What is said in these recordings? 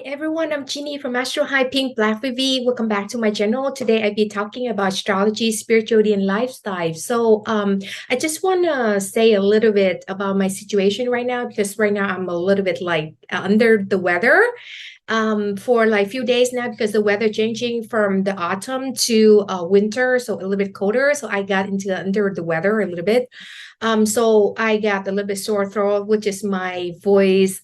everyone, I'm Jeannie from ASTROHYPE PINKBLACKVIVI. Welcome back to my channel. Today I'll be talking about astrology, spirituality, and lifestyle. I just want to say a little bit about my situation right now because right now I'm a little bit like under the weather for like few days now because the weather changing from the autumn to winter, so a little bit colder. So I got into under the weather a little bit. So I got a little bit sore throat, which is my voice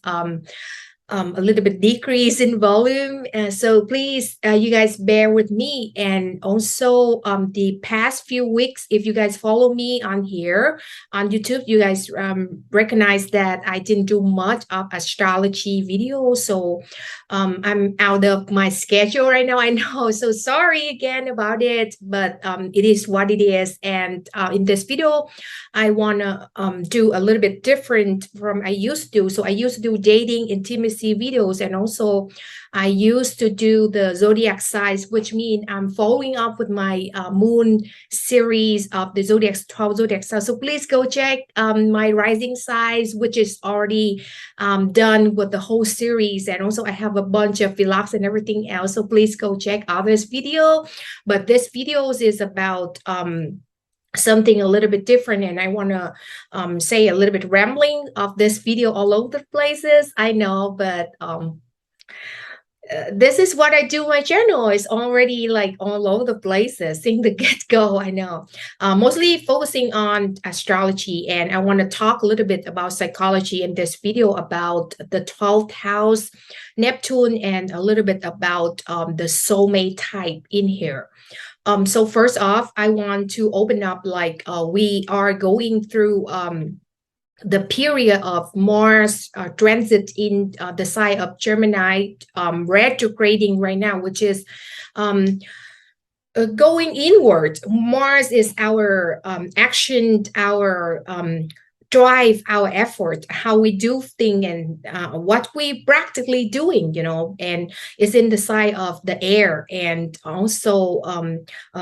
a little bit decrease in volume. So please, you guys bear with me. And also the past few weeks, if you guys follow me on here on YouTube, you guys recognize that I didn't do much of astrology videos. So I'm out of my schedule right now. I know. So sorry again about it, but it is what it is. And in this video, I want to do a little bit different from I used to. So I used to do dating, intimacy videos, and also I used to do the zodiac signs, which means I'm following up with my moon series of the 12 zodiac signs. So please go check my rising signs, which is already done with the whole series. And also I have a bunch of vlogs and everything else. So please go check out this video. But this video is about something a little bit different, and I want to say a little bit rambling of this video all over the places. I know, but this is what I do. My channel is already like all over the places since the get-go. I know, mostly focusing on astrology, and I want to talk a little bit about psychology in this video about the 12th house, Neptune, and a little bit about the soulmate type in here. So first off, I want to open up like we are going through the period of Mars transit in the sign of Gemini, retrograding right now, which is going inward. Mars is our action, our drive, our effort, how we do things, and what we practically doing, you know, and it's in the side of the air, and also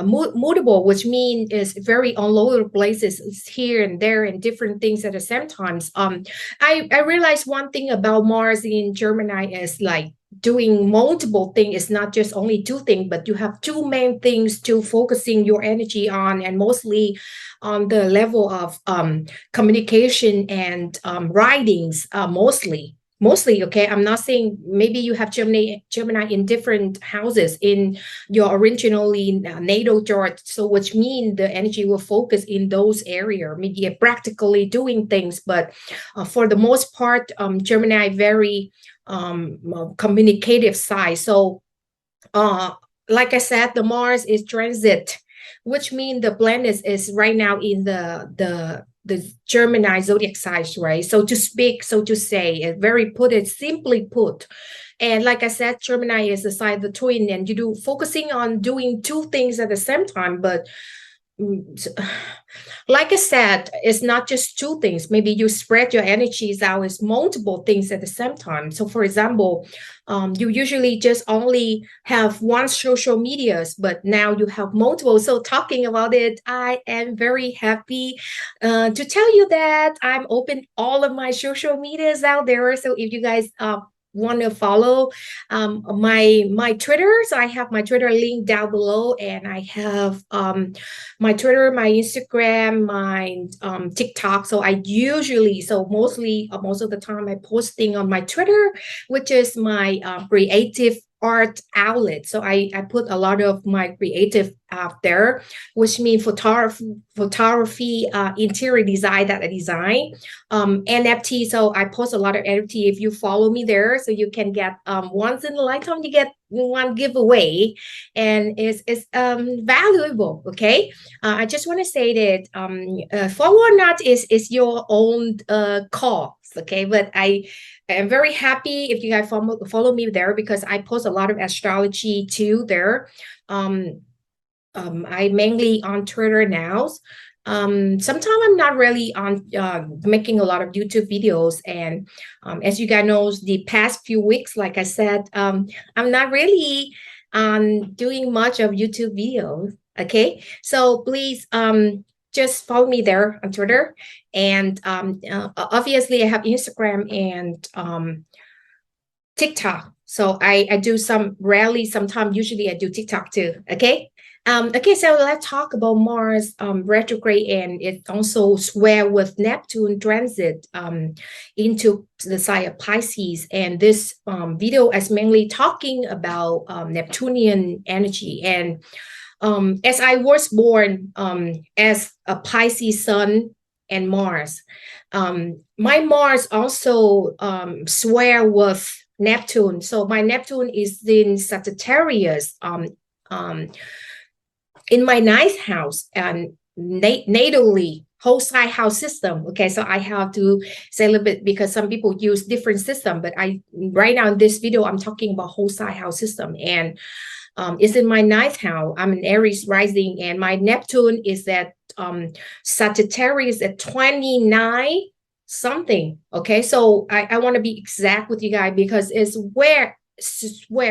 mutable, which means is very all over places. It's here and there and different things at the same times. I realized one thing about Mars in Gemini is like doing multiple things. It's not just only two things, but you have two main things to focusing your energy on, and mostly on the level of communication and writings, mostly, okay. I'm not saying maybe you have Gemini in different houses in your originally natal chart, so which means the energy will focus in those areas, maybe practically doing things, but for the most part, Gemini very communicative side. So like I said, the Mars is transit, which means the planet is right now in the Gemini zodiac signs, right? So to speak, so to say, simply put. And like I said, Gemini is the sign of the twin, and you do focusing on doing two things at the same time. But like I said, it's not just two things. Maybe you spread your energies out as multiple things at the same time. So for example, you usually just only have one social medias, but now you have multiple. So talking about it, I am very happy to tell you that I'm open all of my social medias out there. So if you guys want to follow my Twitter, so I have my Twitter link down below, and I have my Twitter, my Instagram, my TikTok. So I usually, so mostly most of the time I posting on my Twitter, which is my creative art outlet. So I put a lot of my creative out there, which means photography, interior design that I design, NFT. So I post a lot of NFT. If you follow me there, so you can get once in a lifetime, you get one giveaway, and it's valuable. Okay, I just want to say that follow or not is your own call. Okay, but I'm very happy if you guys follow me there, because I post a lot of astrology too there. I mainly on Twitter now. Sometimes I'm not really on making a lot of YouTube videos, and as you guys know, the past few weeks, like I said, I'm not really doing much of YouTube videos. Okay, so please just follow me there on Twitter, and obviously I have Instagram and TikTok. So I do some rarely, sometimes, usually I do TikTok too. Okay. Okay, so let's talk about Mars retrograde, and it also square with Neptune transit into the sign of Pisces. And this video is mainly talking about Neptunian energy. And as I was born as a Pisces sun and Mars, my Mars also square with Neptune. So my Neptune is in Sagittarius. In my ninth house and natally whole side house system. Okay, so I have to say a little bit because some people use different system, but I right now in this video I'm talking about whole side house system, and it's in my ninth house. I'm an Aries rising, and my Neptune is at Sagittarius at 29 something. Okay, so I want to be exact with you guys because it's where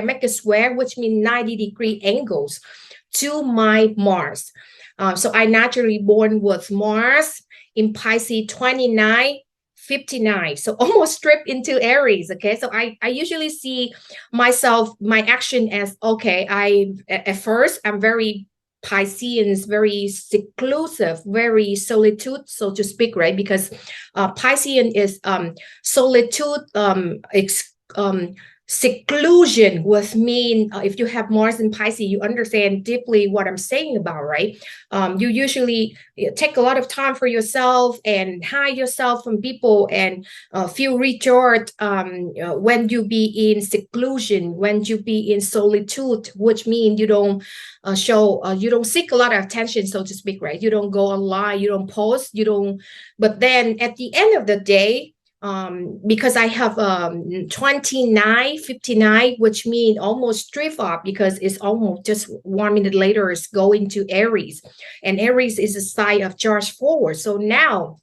make a square, which means 90-degree angles to my Mars. So I naturally born with Mars in Pisces 29, 59. So almost stripped into Aries. Okay. So I usually see myself, my action as, okay, at first I'm very Pisceans, very seclusive, very solitude, so to speak, right? Because Piscean is solitude, seclusion with mean if you have Mars in Pisces, you understand deeply what I'm saying about, right? You usually take a lot of time for yourself and hide yourself from people and feel recharged when you be in seclusion, when you be in solitude, which means you don't you don't seek a lot of attention, so to speak, right? You don't go online, you don't post, you don't. But then at the end of the day, because I have 29, 59, which means almost drift off because it's almost just 1 minute later it's going to Aries, and Aries is a sign of charge forward. So now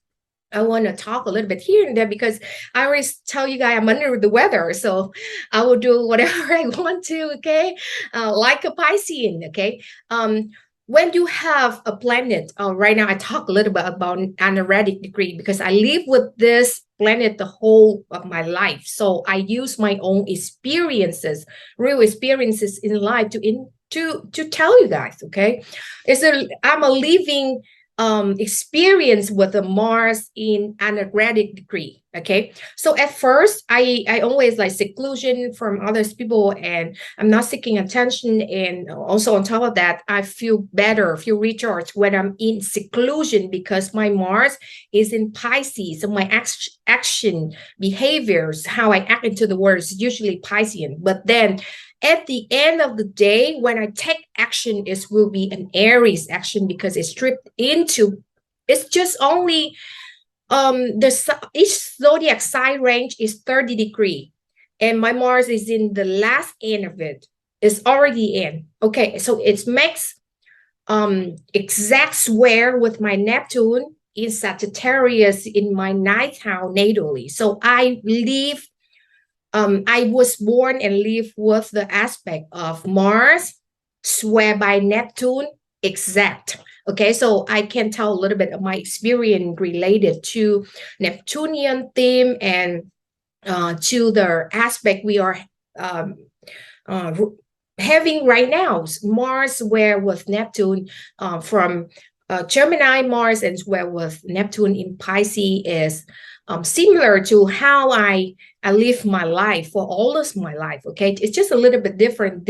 I want to talk a little bit here and there because I always tell you guys I'm under the weather, so I will do whatever I want to, okay? Like a Piscean, okay? When you have a planet, right now I talk a little bit about anaretic degree because I live with this planet the whole of my life. So I use my own experiences, real experiences in life to tell you guys, okay? I'm a living experience with the Mars in anaretic degree. Okay, so at first I always like seclusion from others people, and I'm not seeking attention, and also on top of that I feel better, feel recharged when I'm in seclusion because my Mars is in Pisces. So my action behaviors, how I act into the world is usually Piscean. But then at the end of the day, when I take action, it will be an Aries action because it's stripped into, it's just only each zodiac sign range is 30 degree, and my Mars is in the last end of it. It's already in. Okay, so it makes exact square with my Neptune in Sagittarius in my ninth house natally. So I live, I was born and live with the aspect of Mars square by Neptune exact. Okay, so I can tell a little bit of my experience related to Neptunian theme and to the aspect we are having right now. Mars where with Neptune from Gemini Mars and where with Neptune in Pisces is similar to how I live my life for all of my life. Okay, it's just a little bit different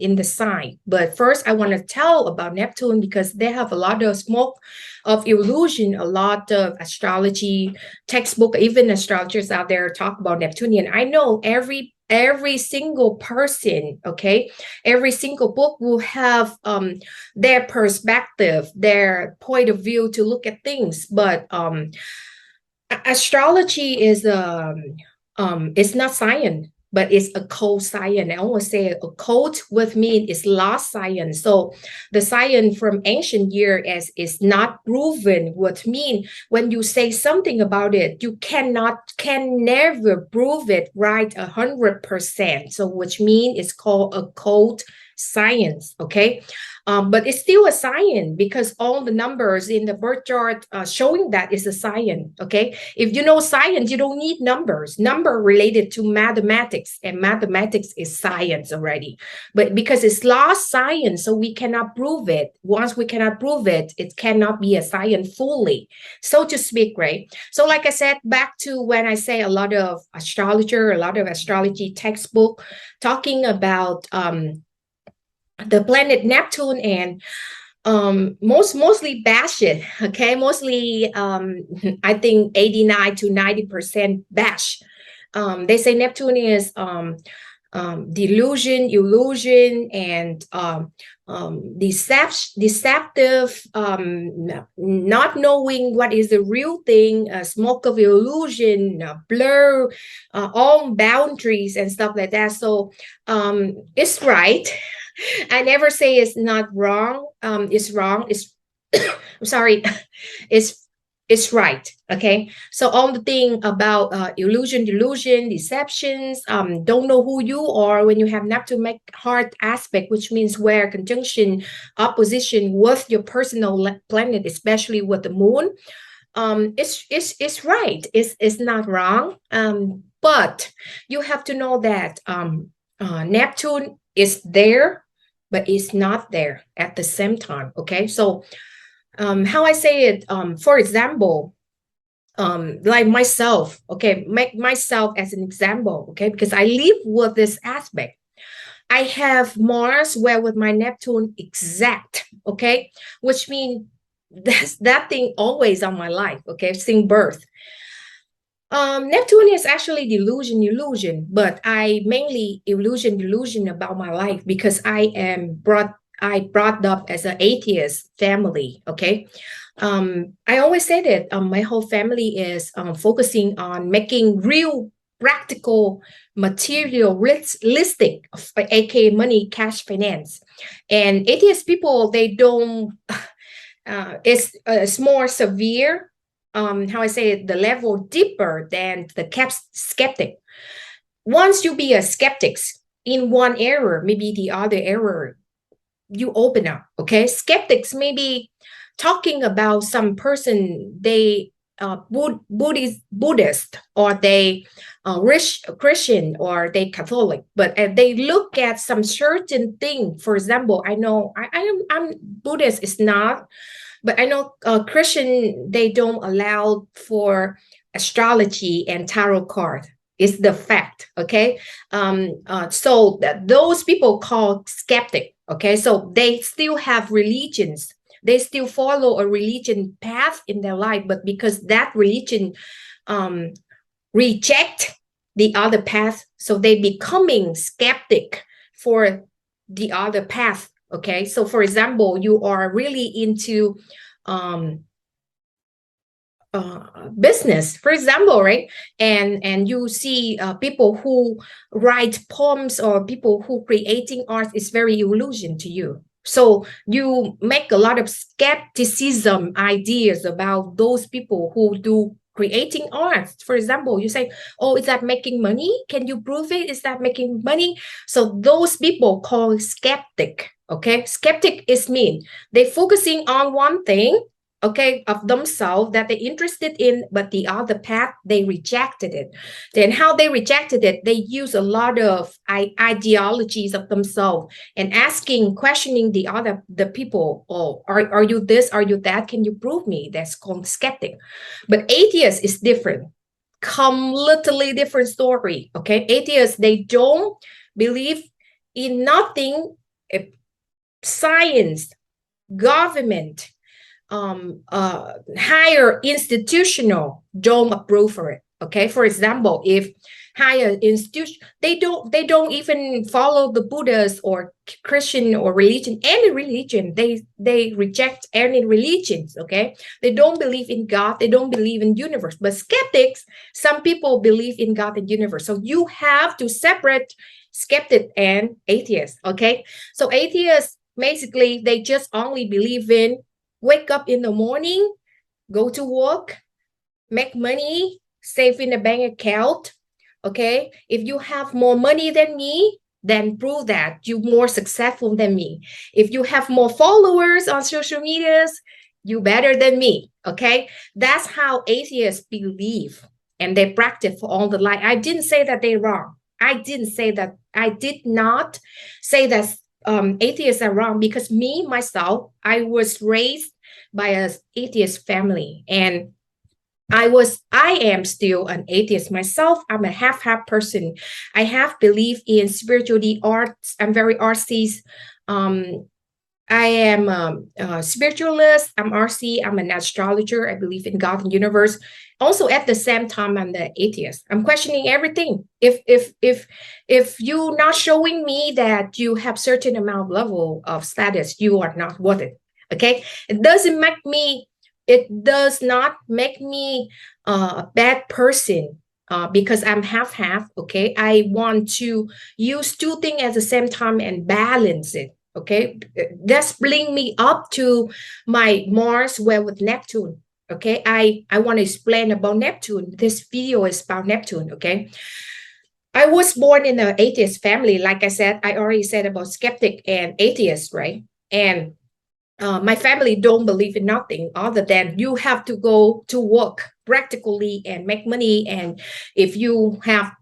in the sign. But first I want to tell about Neptune because they have a lot of smoke of illusion, a lot of astrology textbook, even astrologers out there talk about Neptunian. I know every single person, okay, every single book will have their perspective, their point of view to look at things. But astrology is it's not science, but it's a cold science. I always say a cold with me is lost science. So the science from ancient year is not proven, what mean when you say something about it, you can never prove it right 100%. So which mean it's called a cold science, okay? But it's still a science because all the numbers in the birth chart showing that is a science, okay? If you know science, you don't need numbers. Number related to mathematics, and mathematics is science already. But because it's lost science, so we cannot prove it. Once we cannot prove it, it cannot be a science fully, so to speak, right? So like I said, back to when I say a lot of astrologer, a lot of astrology textbook talking about the planet Neptune, and mostly bash it, okay? Mostly I think 89 to 90% bash. They say Neptune is delusion, illusion, and deceptive, not knowing what is the real thing, smoke of illusion, blur all boundaries and stuff like that. So it's right. I never say it's not wrong. It's wrong. It's I'm sorry. It's right. Okay. So all the thing about illusion, delusion, deceptions, don't know who you are when you have Neptune make hard aspect, which means where conjunction, opposition with your personal planet, especially with the moon. It's right. It's not wrong. But you have to know that Neptune is there, but it's not there at the same time. Okay. So how I say it, for example, like myself, okay, make myself as an example, okay, because I live with this aspect. I have Mars where with my Neptune exact, okay, which means that's that thing always on my life, okay, since birth. Neptune is actually illusion, but I mainly illusion about my life because I brought up as an atheist family, okay? I always say that my whole family is focusing on making real practical materialistic, aka money, cash, finance. And atheist people, they don't, it's more severe, how I say it, the level deeper than the skeptic. Once you be a skeptic in one error, maybe the other error, you open up, okay? Skeptics maybe talking about some person, they Buddhist, or they rich Christian, or they Catholic, but they look at some certain thing. For example, I know I'm Buddhist is not, but I know Christian, they don't allow for astrology and tarot card. It's the fact, okay? So those people called skeptic, okay? So they still have religions. They still follow a religion path in their life, but because that religion reject the other path, so they becoming skeptic for the other path. Okay, so for example, you are really into business, for example, right? And you see people who write poems or people who creating art is very illusion to you. So you make a lot of skepticism ideas about those people who do creating art. For example, you say, oh, is that making money? Can you prove it? Is that making money? So those people call skeptic. Okay, skeptic is mean they focusing on one thing, okay, of themselves that they're interested in, but the other path they rejected it. Then how they rejected it, they use a lot of ideologies of themselves and asking, questioning the people. Oh, are you this, are you that, can you prove me? That's called skeptic. But atheist is different, completely different story. Okay, atheists, they don't believe in nothing. Science, government, higher institutional don't approve for it. Okay, for example, if higher institution, they don't even follow the Buddhist or Christian or religion, any religion, they reject any religions. Okay, they don't believe in God, they don't believe in universe. But skeptics, some people believe in God and universe. So you have to separate skeptic and atheist. Okay, so atheists basically they just only believe in wake up in the morning, go to work, make money, save in a bank account. Okay, if you have more money than me, then prove that you're more successful than me. If you have more followers on social medias, you better than me. Okay, that's how atheists believe, and they practice for all the life. I didn't say that they're wrong. I didn't say that. I did not say that atheists are wrong, because me myself, I was raised by an atheist family, and I am still an atheist myself. I'm a half person. I have belief in spirituality, arts. I'm very artsy. Um, I am a spiritualist. I'm RC. I'm an astrologer. I believe in God and universe. Also, at the same time, I'm the atheist. I'm questioning everything. If you're not showing me that you have certain amount of level of status, you are not worth it. Okay, it doesn't make me. It does not make me a bad person. Because I'm half. Okay, I want to use two things at the same time and balance it. Okay, that's bring me up to my Mars well with Neptune. Okay, I want to explain about Neptune. This video is about Neptune. Okay, I was born in an atheist family. Like I said, I already said about skeptic and atheist, right? And my family don't believe in nothing other than you have to go to work practically and make money. And if you have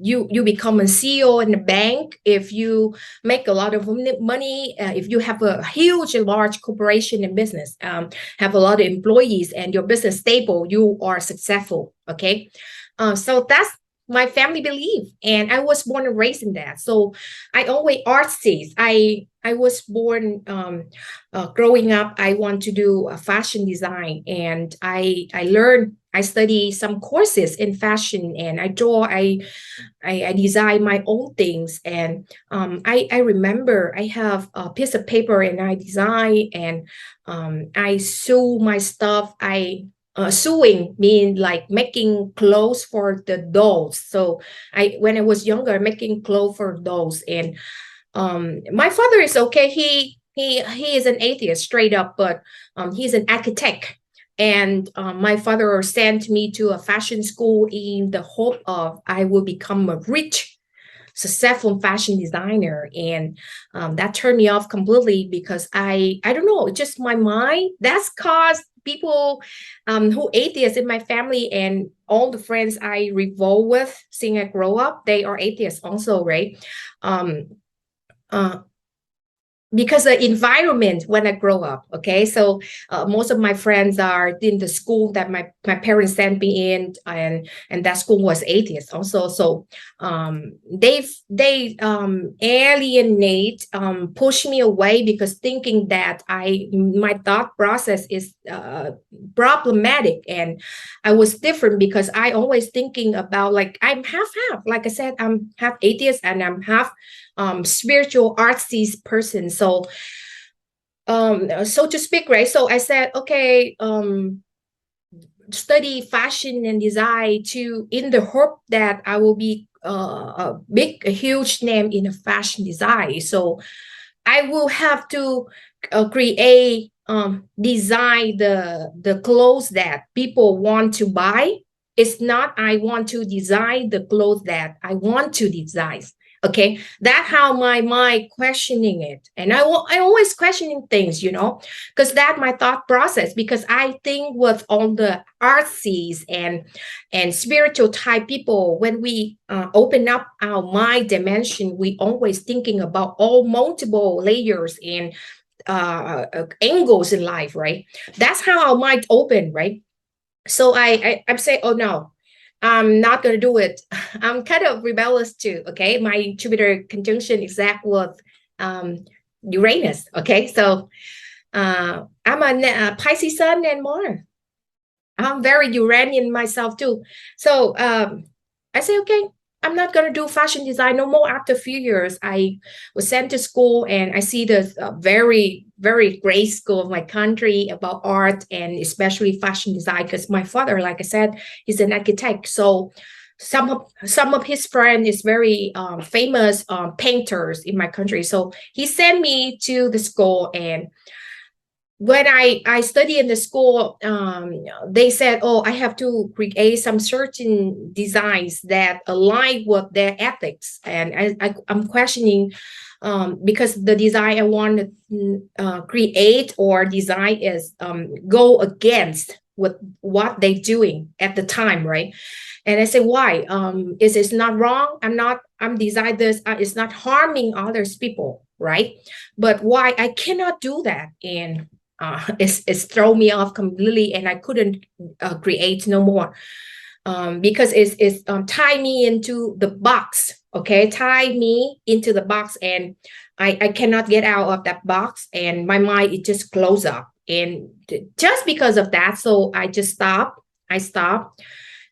you become a CEO in a bank, if you make a lot of money, if you have a huge and large corporation in business, have a lot of employees, and your business stable, you are successful. Okay, so that's my family belief, and I was born and raised in that. So I always artsy. I was born growing up. I want to do a fashion design, and I learned. I study some courses in fashion, and I draw. I design my own things, and I remember I have a piece of paper, and I design, and I sew my stuff. Sewing mean like making clothes for the dolls. So when I was younger, making clothes for dolls. And my father is okay. He is an atheist straight up, but he's an architect. And my father sent me to a fashion school in the hope of I will become a rich, successful fashion designer. And that turned me off completely, because I don't know, just my mind. That's caused people who atheists in my family, and all the friends I revolve with since I grow up, they are atheists also, right? um uh, because the environment when I grow up. Okay, so most of my friends are in the school that my parents sent me in, and that school was atheist also. So they alienate, push me away, because thinking that my thought process is problematic. And I was different, because I always thinking about, like, I'm half. Like I said, I'm half atheist and I'm half spiritual artsy person. So so to speak, right? So I said, okay, study fashion and design in the hope that I will be a huge name in a fashion design. So I will have to create, design the clothes that people want to buy. It's not I want to design the clothes that I want to design. Okay, that's how my mind questioning it. And I always questioning things, because that my thought process, because I think with all the artsies and spiritual type people, when we open up our mind dimension, we always thinking about all multiple layers and angles in life, right? That's how our mind open, right? So I'm saying, oh no, I'm not going to do it. I'm kind of rebellious too. Okay, my Jupiter conjunction exact with Uranus. Okay, so I'm a Pisces Sun and Mars. I'm very Uranian myself too. So I say, okay, I'm not going to do fashion design no more. After a few years, I was sent to school, and I see the very, very great school of my country about art and especially fashion design, because my father, like I said, he's an architect. So some of his friends is very famous painters in my country. So he sent me to the school, and when I study in the school, they said, oh, I have to create some certain designs that align with their ethics. And I'm questioning, because the design I want to create or design is go against with what they're doing at the time, right? And I say, why? Is it not wrong? I'm design this, it's not harming others people, right? But why I cannot do that? And it's thrown me off completely, and I couldn't create no more, because it's tie me into the box. Okay, tie me into the box, and I cannot get out of that box, and my mind, it just close up. And just because of that, so I just stopped. I stopped,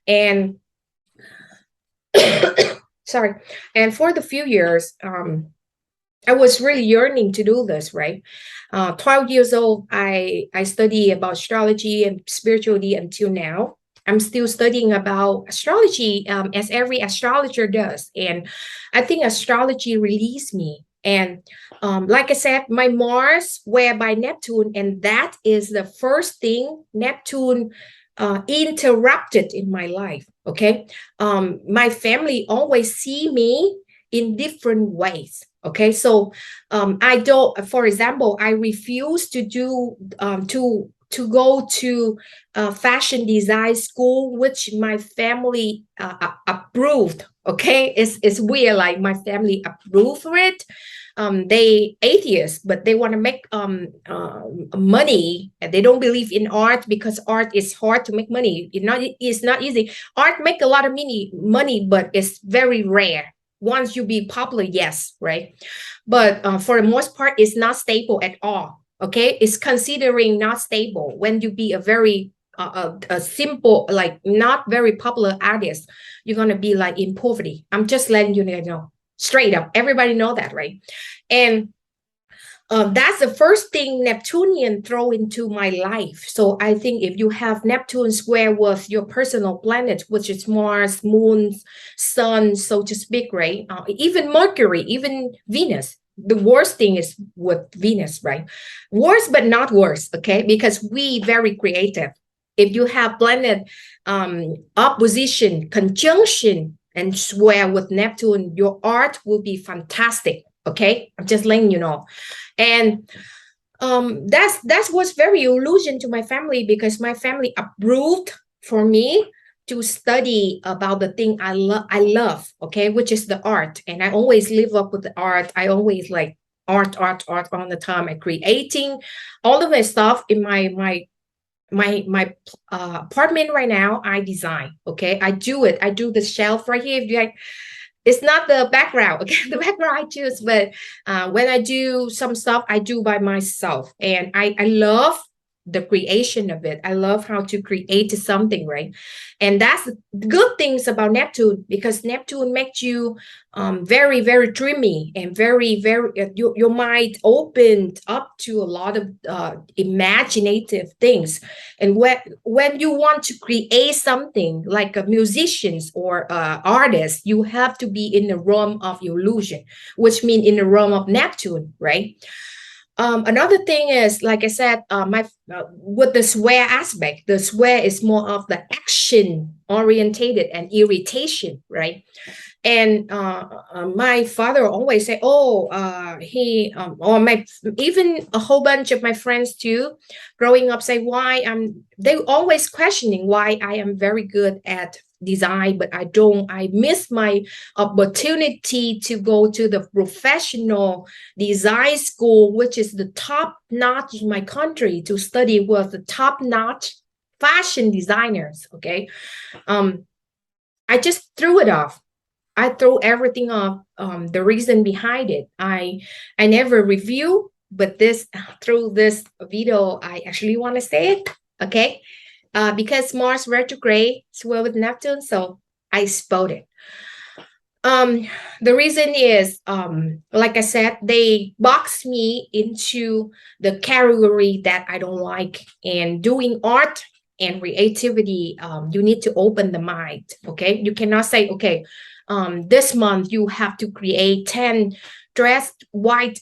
and sorry. And for the few years, I was really yearning to do this, right? 12 years old, I study about astrology and spirituality until now. I'm still studying about astrology, as every astrologer does. And I think astrology released me. And like I said, my Mars were by Neptune, and that is the first thing Neptune interrupted in my life. Okay. My family always see me in different ways. Okay, so I don't, for example, I refuse to do to go to fashion design school, which my family approved. Okay, it's weird, like my family approved for it. They atheists, but they want to make money, and they don't believe in art because art is hard to make money. It's not easy. Art make a lot of money, but it's very rare. Once you be popular, yes, right? But for the most part, it's not stable at all. Okay, it's considering not stable when you be a very a simple, like not very popular artist. You're gonna be like in poverty. I'm just letting you know straight up. Everybody know that, right? And that's the first thing Neptunian throw into my life. So I think if you have Neptune square with your personal planet, which is Mars, Moon, Sun, so to speak, right? Even Mercury, even Venus. The worst thing is with Venus, right? Worse, but not worse, okay? Because we very creative. If you have planet opposition, conjunction, and square with Neptune, your art will be fantastic. Okay, I'm just letting you know. And that's what's very illusion to my family, because my family approved for me to study about the thing I love, okay, which is the art. And I always live up with the art. I always like art all the time. I'm creating all of my stuff in my apartment right now. I design, okay, I do it. I do the shelf right here. If you like, it's not the background, okay, the background I choose, but when I do some stuff, I do by myself. And I love the creation of it. I love how to create something, right? And that's the good things about Neptune, because Neptune makes you very, very dreamy and very, very, your mind opened up to a lot of imaginative things. And when you want to create something like a musicians or artists, you have to be in the realm of illusion, which means in the realm of Neptune, right? Another thing is, like I said, with the swear aspect, the swear is more of the action orientated and irritation, right? And my father always say, oh, or my, even a whole bunch of my friends too, growing up, say why they always questioning why I am very good at design, but I miss my opportunity to go to the professional design school, which is the top notch in my country, to study with the top notch fashion designers. Okay. I just threw it off. I throw everything off. The reason behind it, I never review, but through this video, I actually want to say it. Okay. Because Mars retrograde square with Neptune, so I spoke it. The reason is, like I said, they boxed me into the category that I don't like. And doing art and creativity, you need to open the mind. Okay, you cannot say, okay, this month you have to create 10 dressed white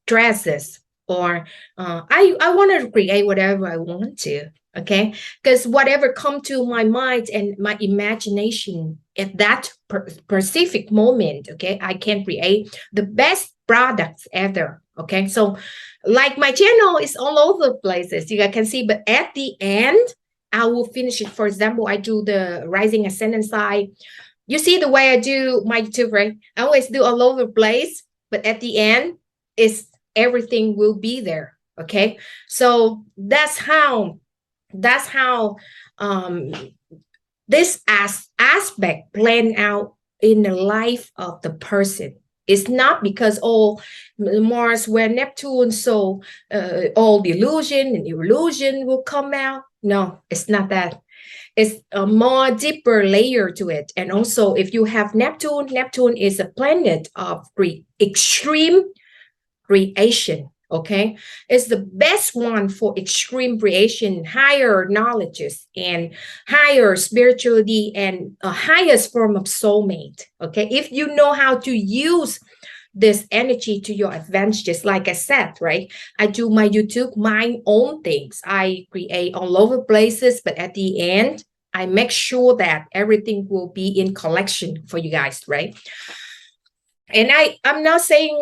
dresses. or I want to create whatever I want to. Okay, because whatever come to my mind and my imagination at that specific moment, okay, I can create the best products ever. Okay, so like my channel is all over places, you guys can see, but at the end I will finish it. For example, I do the rising ascendant side. You see the way I do my YouTube, right? I always do all over the place, but at the end, is everything will be there. Okay, so that's how um, this aspect plan out in the life of the person. It's not because all Mars where Neptune, so all delusion and illusion will come out. No, it's not that. It's a more deeper layer to it. And also, if you have Neptune is a planet of extreme creation. Okay, it's the best one for extreme creation, higher knowledges, and higher spirituality, and a highest form of soulmate. Okay, if you know how to use this energy to your advantages, like I said, right? I do my YouTube, my own things. I create all over places, but at the end, I make sure that everything will be in collection for you guys, right? And I'm not saying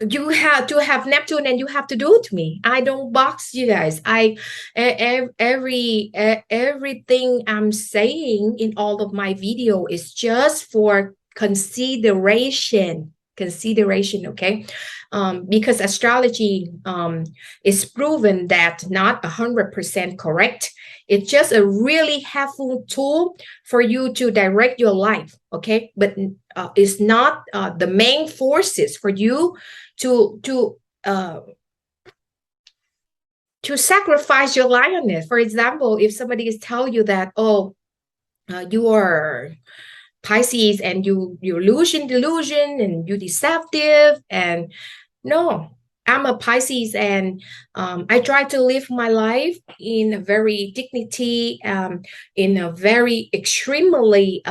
you have to have Neptune and you have to do it to me. I don't box you guys. Everything I'm saying in all of my video is just for consideration, okay? Because astrology is proven that not 100% correct. It's just a really helpful tool for you to direct your life, okay? But it's not the main forces for you to sacrifice your life on it. For example, if somebody is telling you that, oh, you are Pisces and you delusion and you deceptive, and no, I'm a Pisces and I try to live my life in a very dignity, in a very extremely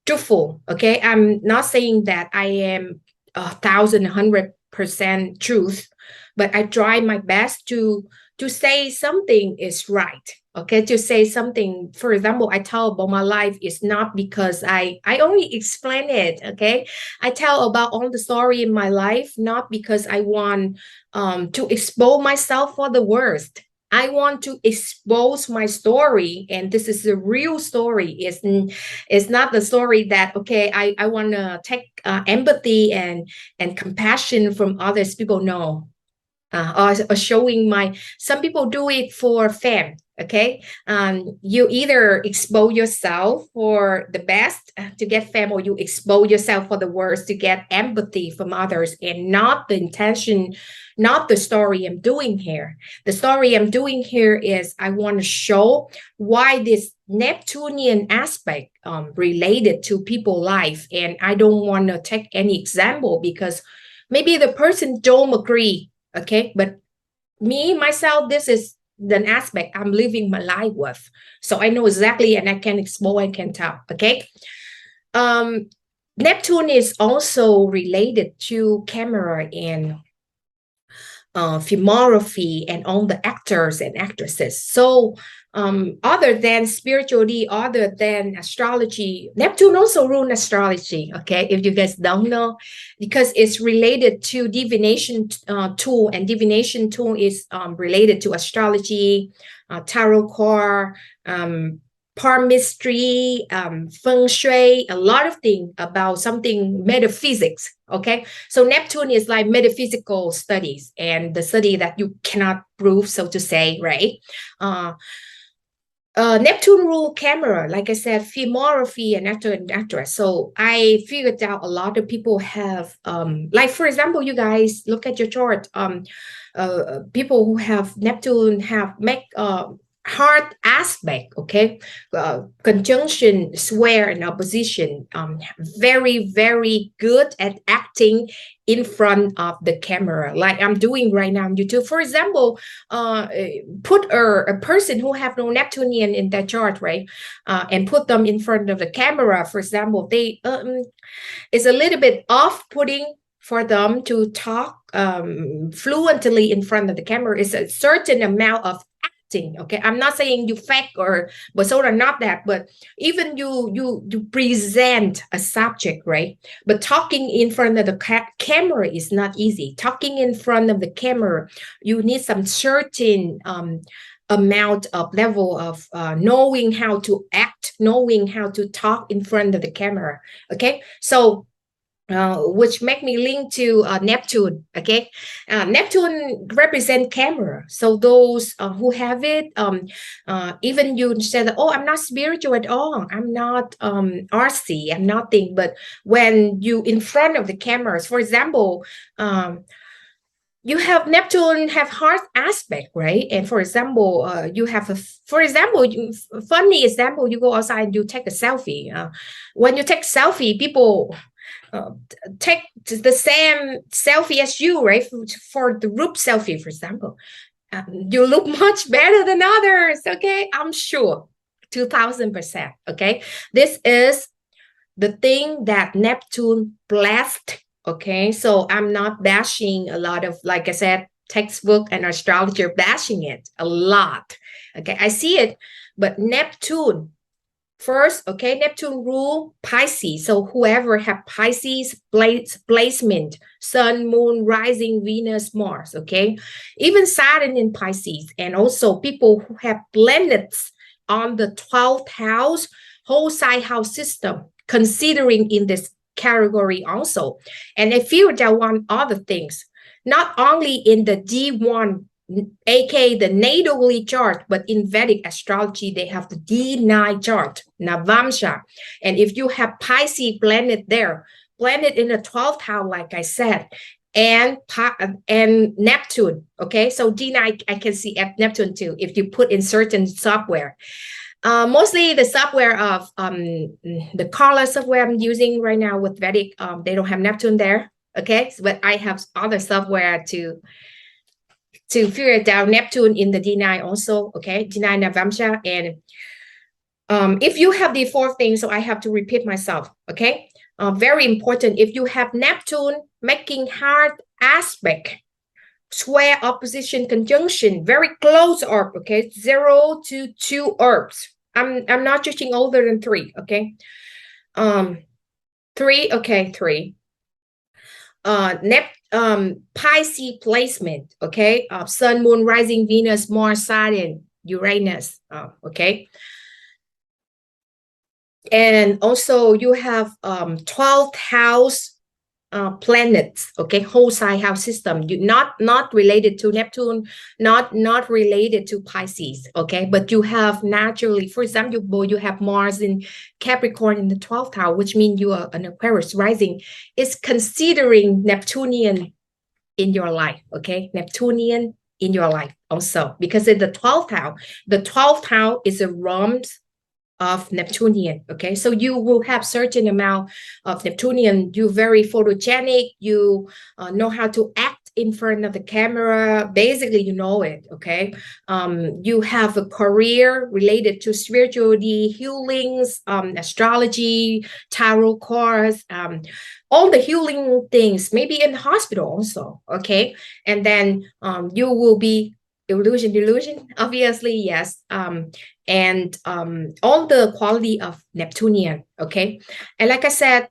truthful. Okay, I'm not saying that I am 1,100% truth, but I try my best to say something is right. Okay, to say something. For example, I tell about my life is not because I only explain it. Okay, I tell about all the story in my life not because I want to expose myself for the worst. I want to expose my story, and this is the real story. It's not the story that, okay, I want to take empathy and compassion from others. People know, or showing some people do it for fame. Okay, you either expose yourself for the best to get fame, or you expose yourself for the worst to get empathy from others, and not the intention, not the story I'm doing here. The story I'm doing here is I want to show why this Neptunian aspect related to people's life, and I don't want to take any example because maybe the person don't agree. Okay, but me, myself, this is an aspect I'm living my life with. So I know exactly, and I can explore and can tell. Okay. Neptune is also related to camera and filmography and all the actors and actresses. So other than spirituality, other than astrology, Neptune also rules astrology, okay, if you guys don't know, because it's related to divination tool, and divination tool is related to astrology, tarot card, palmistry, feng shui, a lot of things about something metaphysics. Okay, so Neptune is like metaphysical studies and the study that you cannot prove, so to say, right? Neptune rule camera, like I said, filmography and actor and actress. So I figured out a lot of people have, like for example, you guys look at your chart. People who have Neptune have make hard aspect, okay, conjunction, square, and opposition. Very, very good at acting in front of the camera, like I'm doing right now on YouTube. For example, put a person who have no Neptunian in their chart, right, and put them in front of the camera. For example, they it's a little bit off-putting for them to talk fluently in front of the camera is a certain amount of acting. Okay, I'm not saying you fake or but so are not that, but even you present a subject, right? But talking in front of the camera is not easy. Talking in front of the camera, you need some certain amount of level of knowing how to act, knowing how to talk in front of the camera. Okay, so which make me link to Neptune. Okay, Neptune represent camera. So those who have it, even you said, "Oh, I'm not spiritual at all. I'm not artsy. I'm nothing." But when you in front of the cameras, for example, you have Neptune have heart aspect, right? And for example, you have funny example, you go outside and you take a selfie. When you take selfie, people take the same selfie as you, right? For the group selfie, for example, you look much better than others. Okay, I'm sure, 2000%. Okay, this is the thing that Neptune blessed. Okay, so I'm not bashing a lot of, like I said, textbook and astrologer bashing it a lot. Okay, I see it, but Neptune first, okay, Neptune rule Pisces. So whoever have Pisces placement, Sun, Moon, Rising, Venus, Mars, okay, even Saturn in Pisces, and also people who have planets on the 12th house, whole side house system, considering in this category also. And I feel that one other things, not only in the D1, aka the natally chart, but in Vedic astrology, they have the D9 chart, Navamsha. And if you have Pisces planet there, planet in the 12th house, like I said, and Neptune, okay? So D9, I can see at Neptune too, if you put in certain software. Mostly the software of the color software I'm using right now with Vedic, they don't have Neptune there, okay? But I have other software to figure it out. Neptune in the D9 also, okay? D9 Navamsha. And if you have the fourth thing, so I have to repeat myself, okay? Very important. If you have Neptune making hard aspect, square, opposition, conjunction, very close orb, okay? 0 to 2 orbs. I'm not judging older than 3, okay? 3, okay, 3. Pisces placement, okay? Sun, Moon, Rising, Venus, Mars, Saturn, Uranus, okay? And also you have 12th house planets, okay, whole side house system. You not related to Neptune, not related to Pisces, okay, but you have naturally, for example, you have Mars in Capricorn in the 12th house, which means you are an Aquarius rising. Is considering Neptunian in your life, okay, Neptunian in your life also, because in the 12th house is a realms of Neptunian, okay? So you will have certain amount of Neptunian. You very photogenic. You know how to act in front of the camera. Basically, you know it, okay? You have a career related to spirituality, healings, astrology, tarot cards, all the healing things, maybe in the hospital also, okay? And then you will be delusion, obviously, yes. And all the quality of Neptunian, okay? And like I said,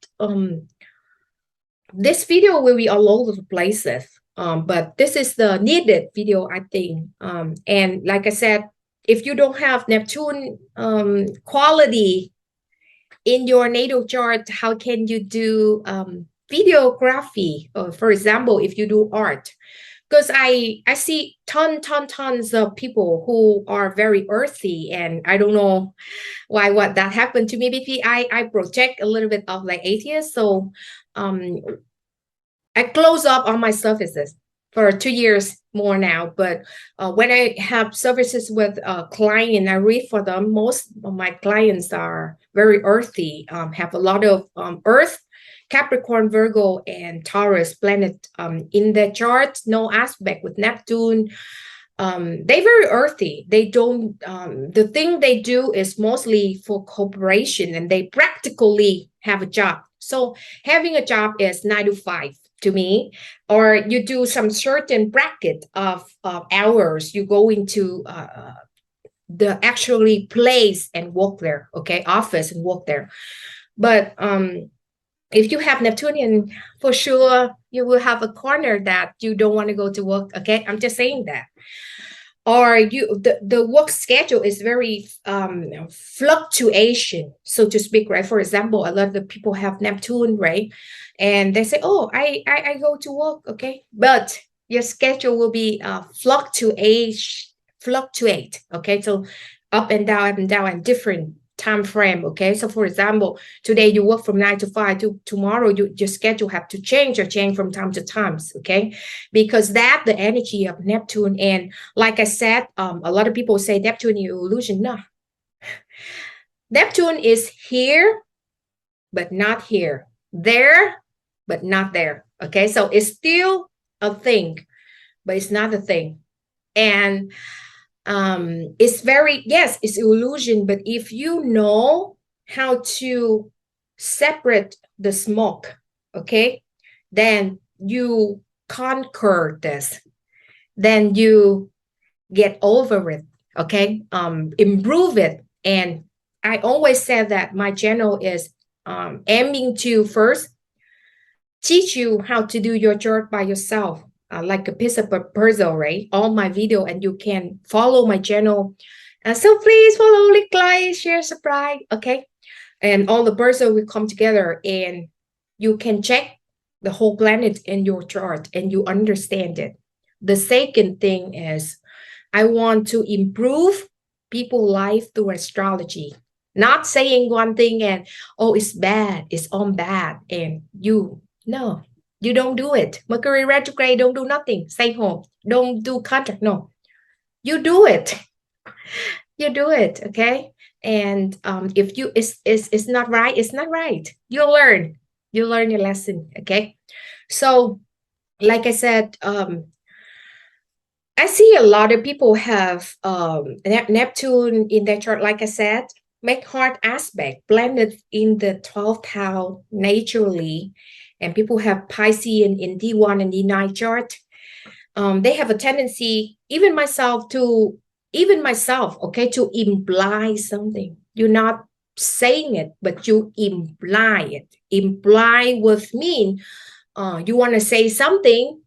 this video will be all over the places, but this is the needed video, I think. And like I said, if you don't have Neptune quality in your natal chart, how can you do videography? For example, if you do art, because I see tons of people who are very earthy, and I don't know why what that happened to me. Maybe I project a little bit of like atheist, so I close up on my services for 2 years more now. But when I have services with a client, I read for them. Most of my clients are very earthy, have a lot of earth, Capricorn, Virgo, and Taurus planet in the chart, no aspect with Neptune. They very earthy. They don't, the thing they do is mostly for cooperation, and they practically have a job. So having a job is 9 to 5. to me, or you do some certain bracket of hours, you go into the actually place and work there, okay, office and work there. But if you have Neptunian, for sure you will have a corner that you don't want to go to work, okay? I'm just saying that. Or the work schedule is very fluctuation, so to speak, right? For example, a lot of the people have Neptune, right? And they say, oh, I go to work, okay? But your schedule will be fluctuate, okay? So up and down and different time frame, okay? So for example, today you work from 9 to 5, to tomorrow your schedule have to change from time to time, okay? Because that the energy of Neptune. And like I said, a lot of people say Neptune is illusion. No, Neptune is here but not here, there but not there, okay? So it's still a thing, but it's not a thing. And it's very, yes, it's illusion, but if you know how to separate the smoke, okay, then you conquer this, then you get over it, okay, improve it. And I always said that my channel is aiming to first teach you how to do your chart by yourself, like a piece of a puzzle, right? All my video, and you can follow my channel. So please follow, like, share, subscribe, okay? And all the puzzle will come together, and you can check the whole planet in your chart, and you understand it. The second thing is, I want to improve people's life through astrology. Not saying one thing and, oh, it's bad, it's all bad, and no, you don't do it. Mercury retrograde, don't do nothing. Stay home. Don't do contract. No, you do it. You do it, okay? And if it's not right, it's not right. You'll learn. You learn your lesson, okay? So, like I said, I see a lot of people have Neptune in their chart, like I said, make hard aspect, blended in the 12th house naturally. And people have Pisces in D1 and D9 chart. They have a tendency, even myself, okay, to imply something. You're not saying it, but you imply it. Imply would mean you want to say something,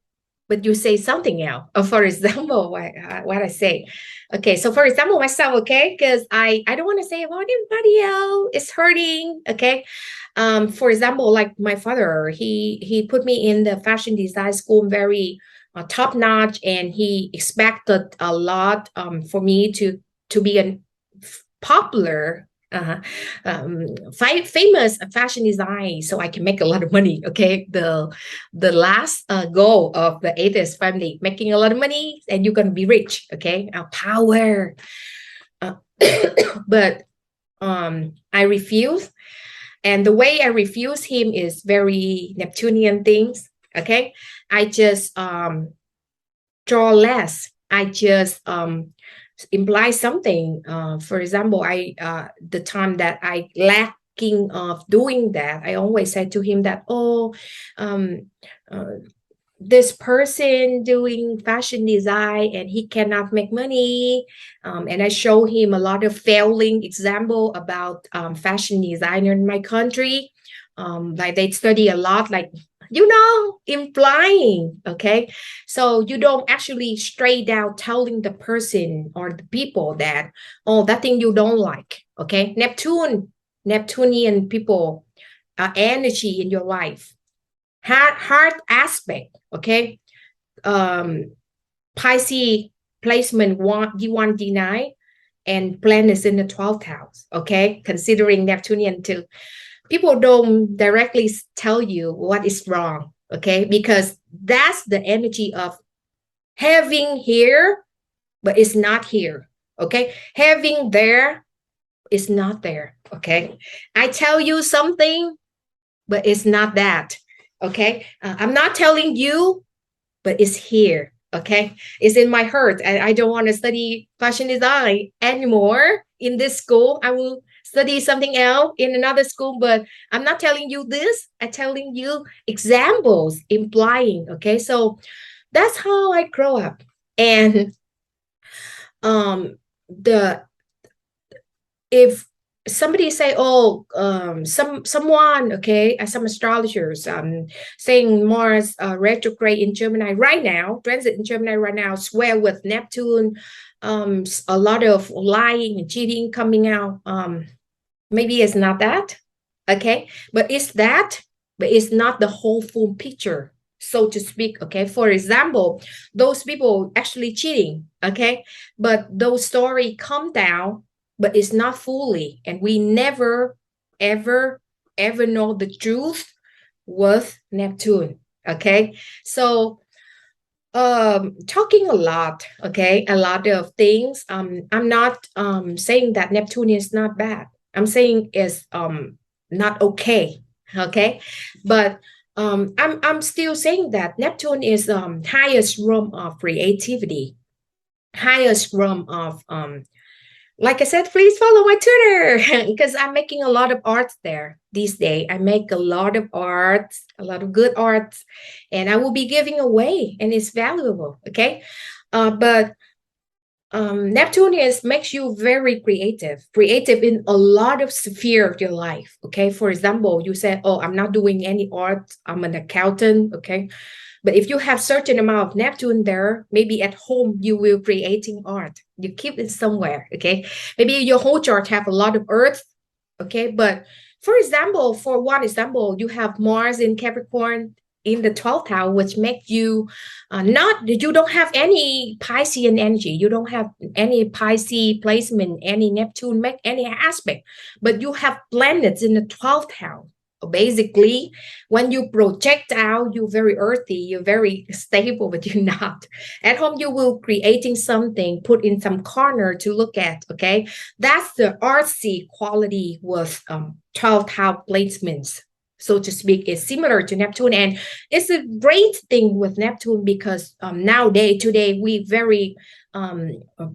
but you say something else. Or for example, what I say. Okay, so for example, myself, okay, because I don't want to say about anybody else. It's hurting, okay? For example, like my father, he put me in the fashion design school, very top notch, and he expected a lot for me to be a popular famous fashion design, so I can make a lot of money, okay? The last goal of the atheist family, making a lot of money, and you're gonna be rich, okay? Power. But I refuse. And the way I refuse him is very Neptunian things, okay? I just draw less. I just imply something. For example, the time that I lacking of doing that, I always say to him that, oh, this person doing fashion design and he cannot make money, and I show him a lot of failing example about fashion designer in my country, like they study a lot, like, implying, okay? So you don't actually straight out telling the person or the people that, oh, that thing you don't like, okay? Neptunian people, energy in your life, hard aspect, okay? Pisces placement D1, D9, and planet is in the 12th house, okay? Considering Neptunian too. People don't directly tell you what is wrong, okay? Because that's the energy of having here, but it's not here, okay? Having there is not there, okay? I tell you something, but it's not that, okay? I'm not telling you, but it's here, okay? It's in my heart, and I don't want to study fashion design anymore in this school. I will study something else in another school, but I'm not telling you this. I'm telling you examples implying. Okay, so that's how I grow up. And the if somebody say, oh, someone, okay, some astrologers saying Mars retrograde in Gemini right now, transit in Gemini right now, square with Neptune, a lot of lying and cheating coming out. Maybe it's not that, okay, but it's that, but it's not the whole full picture, so to speak. Okay, for example, those people actually cheating, okay, but those story come down, but it's not fully, and we never ever ever know the truth with Neptune. Okay, so talking a lot, okay, a lot of things. I'm not saying that Neptune is not bad. I'm saying it's not okay, okay, but I'm still saying that Neptune is highest realm of creativity, highest realm of like I said, please follow my Twitter because I'm making a lot of art there these days. I make a lot of art, a lot of good art, and I will be giving away, and it's valuable. Okay, but Neptune makes you very creative in a lot of sphere of your life. Okay, for example, you said, "Oh, I'm not doing any art. I'm an accountant." Okay, but if you have certain amount of Neptune there, maybe at home you will creating art. You keep it somewhere, okay? Maybe your whole chart have a lot of Earth, okay? But for example, for one example, you have Mars in Capricorn in the 12th house, which make you you don't have any Piscean energy. You don't have any Pisces placement, any Neptune, make any aspect, but you have planets in the 12th house. Basically, when you project out, you're very earthy, you're very stable, but you're not. At home, you will creating something, put in some corner to look at, okay? That's the artsy quality with 12th house placements, so to speak, is similar to Neptune. And it's a great thing with Neptune because nowadays, today, we very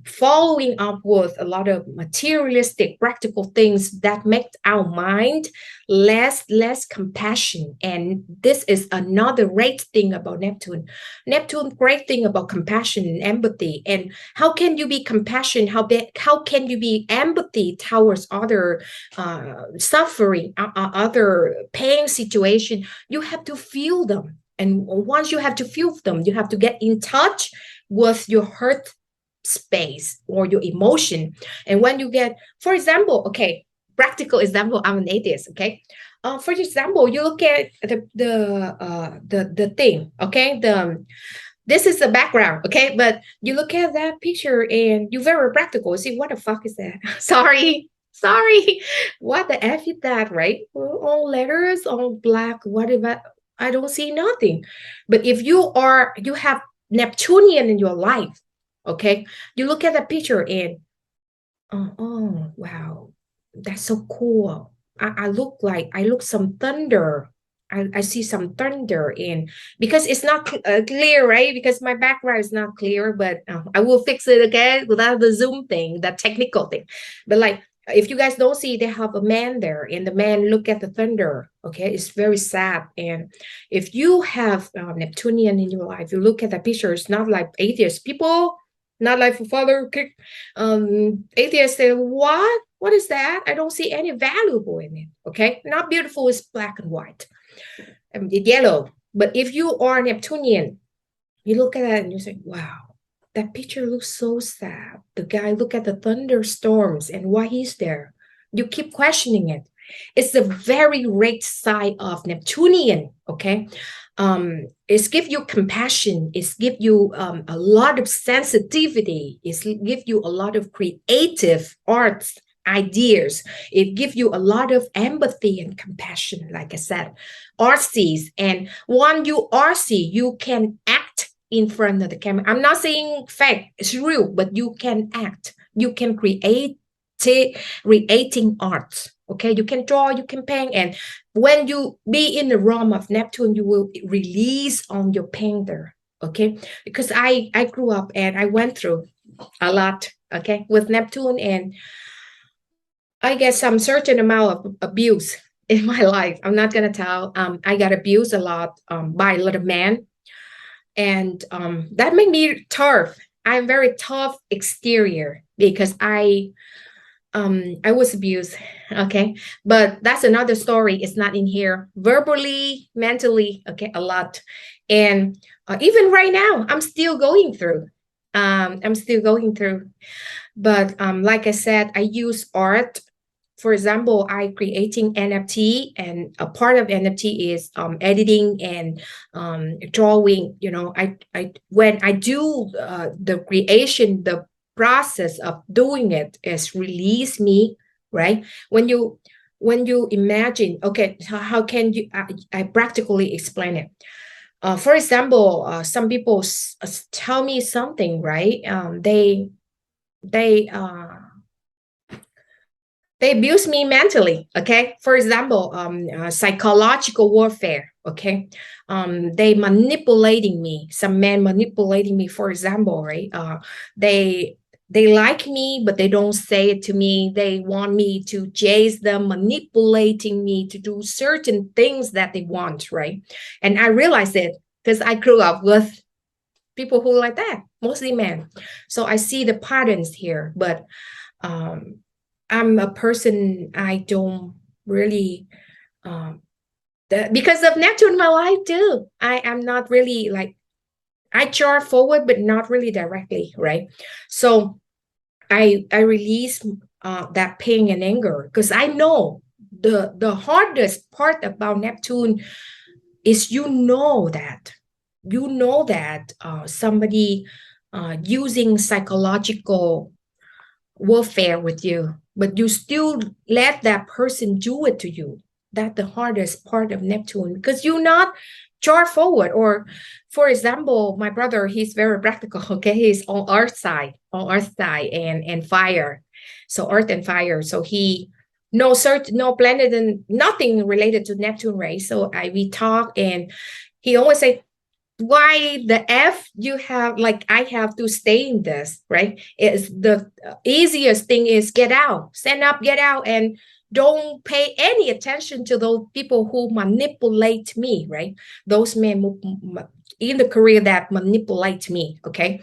following up with a lot of materialistic, practical things that make our mind less compassion. And this is another great thing about Neptune. Neptune, great thing about compassion and empathy. And how can you be compassion? How can you be empathy towards other suffering, other pain situation? You have to feel them. And once you have to feel them, you have to get in touch with your hurt space or your emotion. And when you get, for example, okay, practical example, I'm an atheist, okay. For example, you look at the thing, okay, this is the background, okay, but you look at that picture and you're very practical. See, what the fuck is that? sorry, what the F is that, right? All letters, all black, whatever. I don't see nothing. But if you have Neptunian in your life, okay, you look at the picture and oh wow, that's so cool. I look some thunder. I see some thunder in, because it's not clear, right? Because my background is not clear, but I will fix it again without the zoom thing, the technical thing. But like, if you guys don't see, they have a man there, and the man look at the thunder. Okay, it's very sad. And if you have Neptunian in your life, you look at the picture. It's not like atheist people, not like father kick. Atheists say, what is that? I don't see any valuable in it. Okay, not beautiful is black and white, yellow. But if you are Neptunian, you look at that and you say, wow, that picture looks so sad. The guy look at the thunderstorms and why he's there. You keep questioning it. It's the very right side of Neptunian, okay? It's give you compassion. It's give you a lot of sensitivity. It's give you a lot of creative arts, ideas. It gives you a lot of empathy and compassion, like I said. Artsies. And when you artsy, you can act in front of the camera. I'm not saying fake, it's real, but you can act. You can creating art. Okay, you can draw, you can paint, and when you be in the realm of Neptune, you will release on your painter. Okay, because I grew up and I went through a lot, okay, with Neptune. And I get some certain amount of abuse in my life. I'm not gonna tell. I got abused a lot by a little man, and that made me tough. I'm very tough exterior because I was abused. Okay, but that's another story. It's not in here. Verbally, mentally, okay, a lot, and even right now, I'm still going through. I'm still going through. But like I said, I use art. For example, I creating NFT, and a part of NFT is editing and drawing. You know, I when I do the creation, the process of doing it is release me, right? When you imagine, okay, so how can you? I practically explain it. For example, some people tell me something, right? They they abuse me mentally. Okay, for example, psychological warfare. Okay, they manipulating me. Some men manipulating me. For example, right? They they like me, but they don't say it to me. They want me to chase them, manipulating me to do certain things that they want, right? And I realize it because I grew up with people who like that, mostly men. So I see the patterns here, but um, I'm a person I don't really because of Neptune in my life too. I am not really like I chart forward, but not really directly, right? So I release that pain and anger because I know the hardest part about Neptune is you know that somebody using psychological warfare with you, but you still let that person do it to you. That's the hardest part of Neptune because you're not chart forward. Or, for example, my brother, he's very practical. Okay, he's on earth side and fire, so earth and fire. So he no planet and nothing related to Neptune, right? So we talk, and he always say, why the F you have, like I have to stay in this, right? Is the easiest thing is get out, stand up, get out, and don't pay any attention to those people who manipulate me, right? Those men in the career that manipulate me, okay?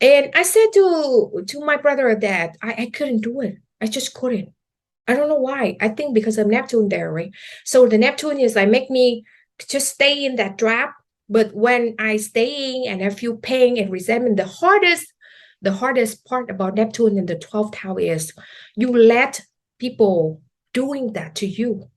And I said to my brother that I couldn't do it. I just couldn't. I don't know why. I think because of Neptune there, right? So the Neptune is like make me just stay in that trap. But when I staying and I feel pain and resentment, the hardest part about Neptune in the 12th house is you let people doing that to you.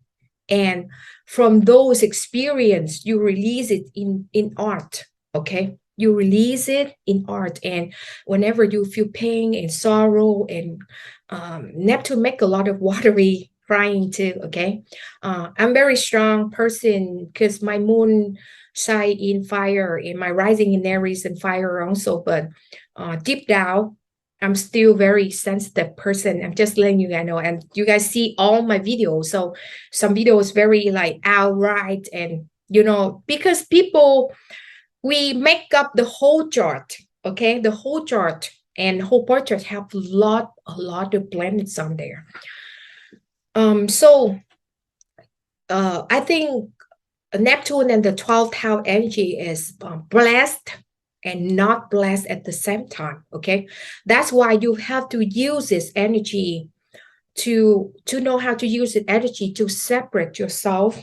And from those experience, you release it in art. Okay. You release it in art. And whenever you feel pain and sorrow and Neptune make a lot of watery crying too. Okay. I'm very strong person because my moon side in fire and my rising in Aries and fire also, but deep down I'm still very sensitive person. I'm just letting you guys know, and you guys see all my videos. So some videos very like outright, and you know, because people we make up the whole chart, okay, the whole chart and whole portrait have a lot of planets on there. So I think Neptune and the 12th house energy is blessed and not blessed at the same time. Okay, that's why you have to use this energy to know how to use the energy to separate yourself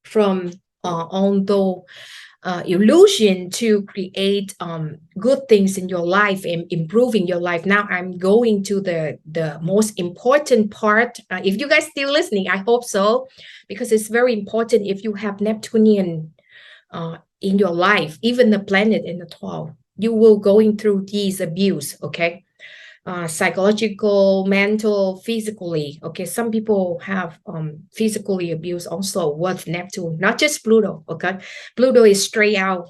from on the illusion to create good things in your life and improving your life. Now I'm going to the most important part. If you guys still listening, I hope so, because it's very important. If you have Neptunian in your life, even the planet in the 12, you will going through these abuse. Okay, psychological, mental, physically. Okay, some people have physically abuse also with Neptune, not just Pluto. Okay, Pluto is straight out,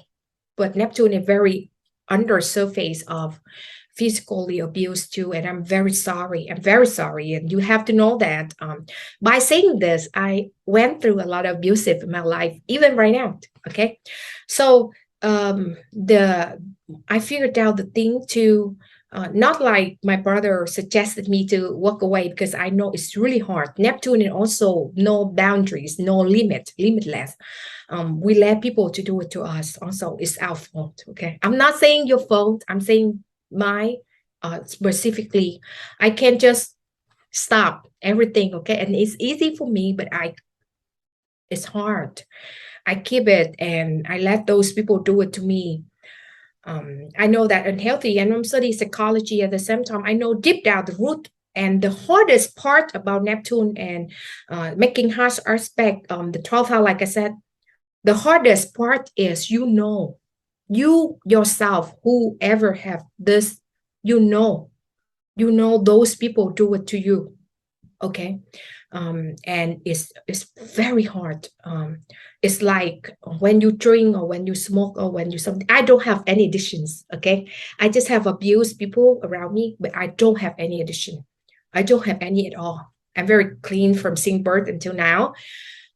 but Neptune is very under surface of physically abused too. And I'm very sorry. I'm very sorry. And you have to know that by saying this, I went through a lot of abusive in my life, even right now. Okay, so I figured out the thing to Not like my brother suggested me to walk away, because I know it's really hard. Neptune is also no boundaries, no limitless. We let people to do it to us. Also, it's our fault. Okay, I'm not saying your fault. I'm saying my specifically. I can't just stop everything. Okay, and it's easy for me, but it's hard. I keep it and I let those people do it to me. I know that unhealthy, and I'm studying psychology at the same time. I know deep down the root and the hardest part about Neptune and making harsh aspect, the 12th house, like I said, the hardest part is, you yourself, whoever have this, those people do it to you. Okay. And it's very hard. It's like when you drink or when you smoke or when you something. I don't have any addictions. Okay, I just have abused people around me, but I don't have any addiction. I don't have any at all. I'm very clean from since birth until now,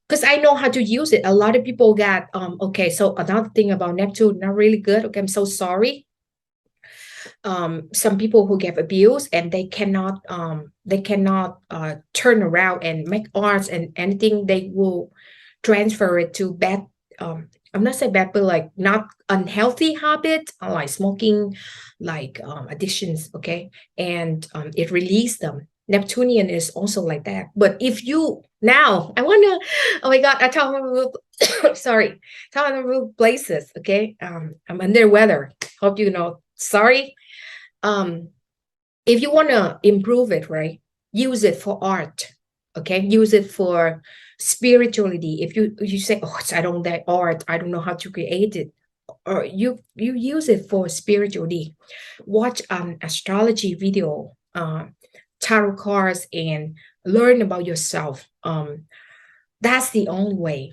because I know how to use it. A lot of people got okay. So another thing about Neptune, not really good. Okay, I'm so sorry. Some people who get abused and they cannot turn around and make arts and anything. They will transfer it to bad, I'm not saying bad, but like not unhealthy habits, like smoking, like addictions. Okay, and it releases them. Neptunian is also like that. But if you now, I wanna, oh my God, I tell them, sorry, tell them places. Okay, I'm under weather. Hope you know. Sorry. If you want to improve it, right, use it for art. Okay, use it for spirituality. If you say, oh, I don't like art, I don't know how to create it, or you use it for spirituality. Watch astrology video, tarot cards, and learn about yourself. That's the only way.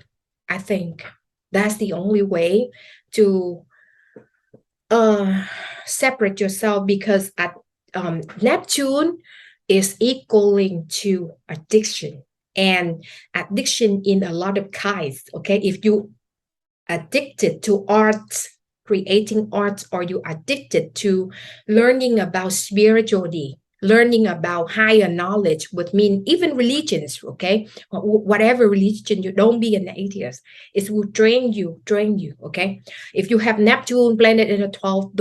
I think that's the only way to separate yourself, because at Neptune is equaling to addiction, and addiction in a lot of kinds. Okay, if you addicted to art, creating art, or you addicted to learning about spirituality, learning about higher knowledge, would mean even religions. Okay, whatever religion, you don't be an atheist. It will drain you. Okay, if you have Neptune planet in the 12th,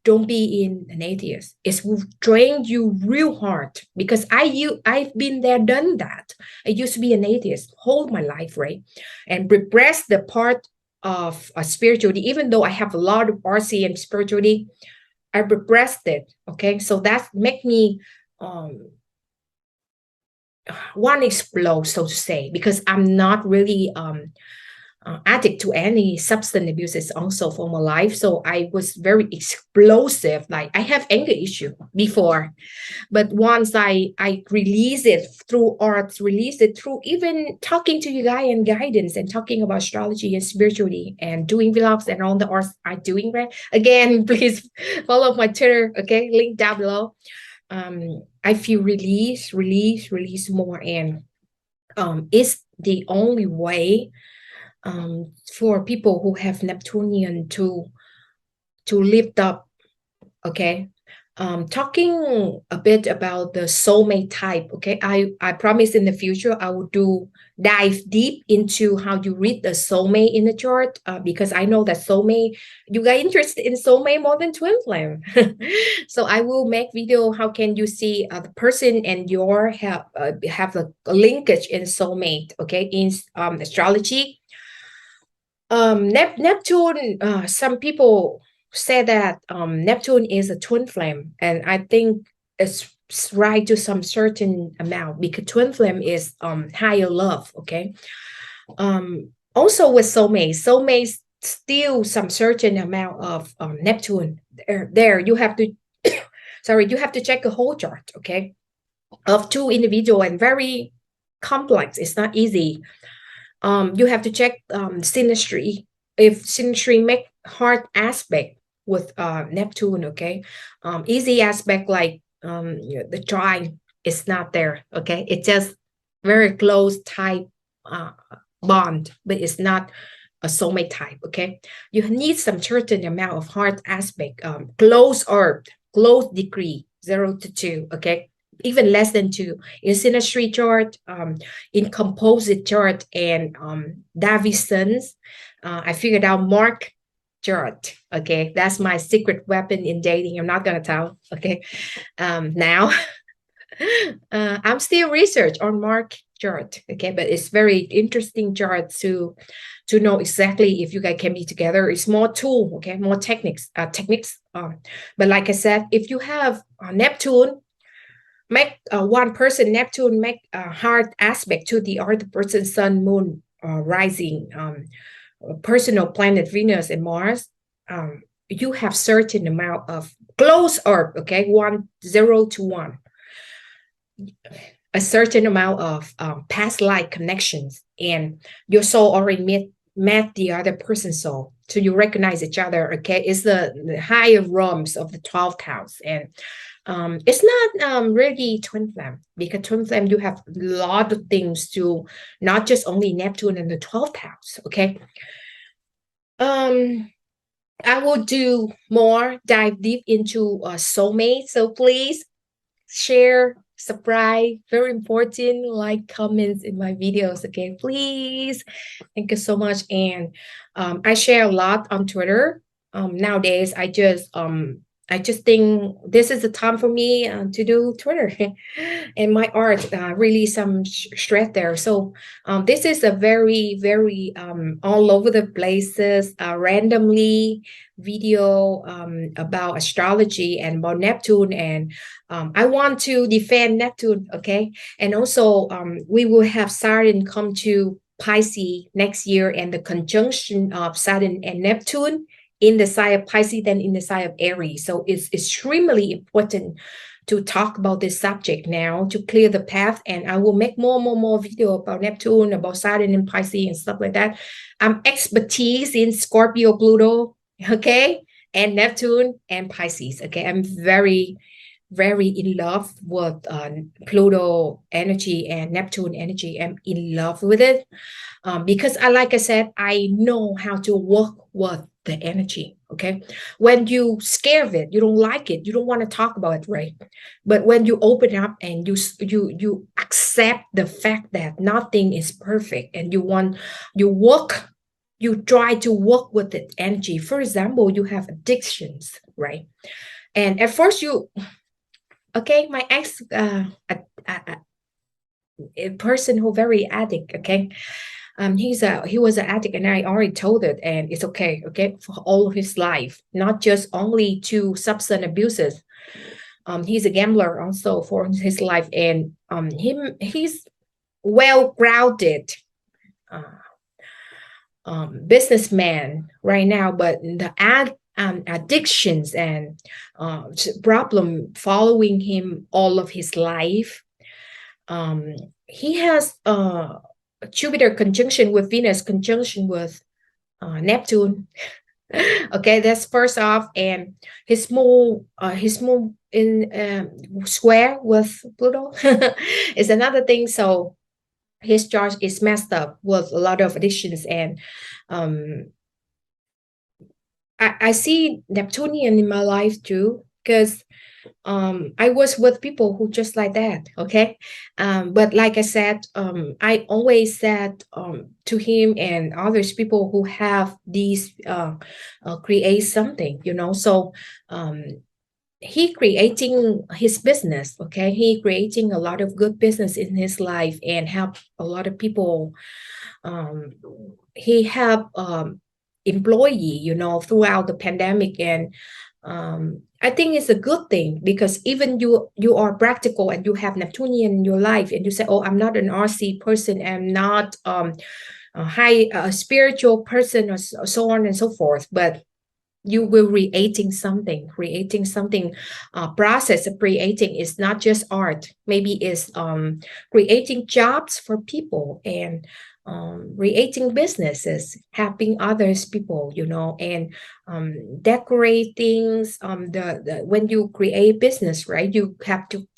don't be in an atheist. It will drain you real hard, because I've been there, done that. I used to be an atheist whole my life, right, and repress the part of spirituality. Even though I have a lot of RC and spirituality, I repressed it. Okay, so that make me want to explode, so to say, because I'm not really addict to any substance abuses also for my life. So I was very explosive. Like I have anger issue before, but once I release it through art, release it through even talking to you guys and guidance, and talking about astrology and spirituality, and doing vlogs and all the arts I'm doing, right? Again, please follow my Twitter. Okay, link down below. I feel release more, and it's the only way for people who have Neptunian to lift up. Okay, talking a bit about the soulmate type. Okay, I promise in the future I will dive deep into how you read the soulmate in the chart, because I know that soulmate, you got interested in soulmate more than twin flame. So I will make video how can you see the person and your have a linkage in soulmate. Okay, in astrology. Neptune, some people say that Neptune is a twin flame, and I think it's right to some certain amount, because twin flame is higher love. Okay, also with soulmates still some certain amount of Neptune there. You have to sorry, you have to check the whole chart. Okay, of two individual, and very complex. It's not easy. You have to check SYNASTRY. If SYNASTRY make hard aspect with Neptune, okay, easy aspect like the trine is not there. Okay, it's just very close type bond, but it's not a soulmate type. Okay, you need some certain amount of hard aspect, close or close degree, 0 to 2, okay? Even less than 2 in SYNASTRY chart, in composite chart, and Davison's. I figured out Mark chart. Okay, that's my secret weapon in dating. I'm not gonna tell. Okay, now I'm still research on Mark chart. Okay, but it's very interesting chart to know exactly if you guys can be together. It's more tool. Okay, more techniques. But like I said, if you have Neptune, make one person Neptune make a hard aspect to the other person, Sun, Moon, rising, personal planet Venus and Mars, you have certain amount of close Earth, okay, 0 to 1, a certain amount of past life connections, and your soul already met the other person's soul, so you recognize each other. Okay, it's the higher realms of the 12th house, and it's not really twin flame, because twin flame you have a lot of things to, not just only Neptune in the 12th house. Okay, I will do more dive deep into soulmate, so please share, subscribe, very important, like, comments in my videos. Okay, please, thank you so much. And I share a lot on Twitter. Nowadays I just think this is the time for me to do Twitter and my art, really some stress there. So this is a very, very all over the places, randomly video about astrology and about Neptune. And I want to defend Neptune, okay? And also we will have Saturn come to Pisces next year, and the conjunction of Saturn and Neptune in the sign of Pisces than in the sign of Aries. So it's extremely important to talk about this subject now to clear the path. And I will make more video about Neptune, about Saturn and Pisces and stuff like that. I'm expertise in Scorpio, Pluto, okay, and Neptune and Pisces. Okay, I'm very in love with Pluto energy and Neptune energy. I'm in love with it because like I said, I know how to work with the energy. Okay, when you scare of it, you don't like it, you don't want to talk about it, right? But when you open up and you accept the fact that nothing is perfect, and you try to work with the energy. For example, you have addictions, right? And at first okay, my ex, a person who very addict, okay, he was an addict, and I already told it, and it's okay, for all of his life, not just only to substance abuses. He's a gambler also for his life, and he's well grounded businessman right now, but the addictions and problem following him all of his life. He has Jupiter conjunction with Venus, conjunction with Neptune. Okay, that's first off, and his moon in square with Pluto is another thing. So his chart is messed up with a lot of addictions, and I see Neptunian in my life too, because I was with people who just like that, okay? But like I said, I always said to him and others, people who have these create something, so he creating his business, okay? He creating a lot of good business in his life and help a lot of people. He help employee, throughout the pandemic, and I think it's a good thing, because even you are practical and you have Neptunian in your life, and you say, oh, I'm not an RC person, I'm not a high spiritual person, or so on and so forth, but you will creating something. Process of creating is not just art, maybe it's creating jobs for people, and creating businesses, helping others people, and decorate things. When you create business, right, you have to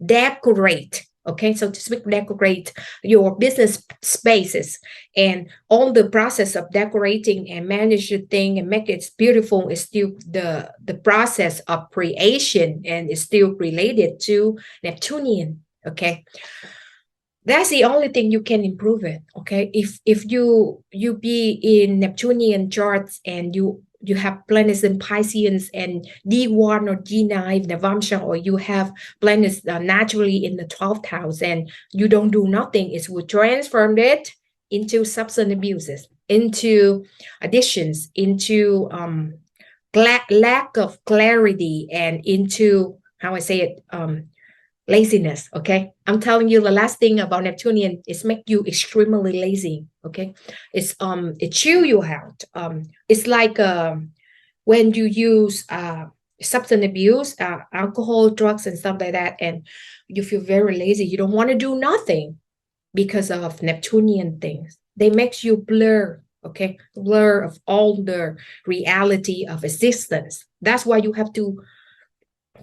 decorate Okay, so to speak, decorate your business spaces, and all the process of decorating and manage the thing and make it beautiful is still the process of creation, and is still related to Neptunian. Okay, that's the only thing you can improve it. Okay, if you be in Neptunian charts and you have planets in Pisces and D1 or D9 Navamsha, or you have planets naturally in the 12th house, and you don't do nothing, it will transform it into substance abuses, into additions, into lack of clarity, and into, how I say it, laziness. Okay, I'm telling you, the last thing about Neptunian is make you extremely lazy. Okay, it chew you out. It's like when you use substance abuse, alcohol, drugs, and stuff like that, and you feel very lazy, you don't want to do nothing because of Neptunian things. They make you blur. Okay, blur of all the reality of existence. That's why you have to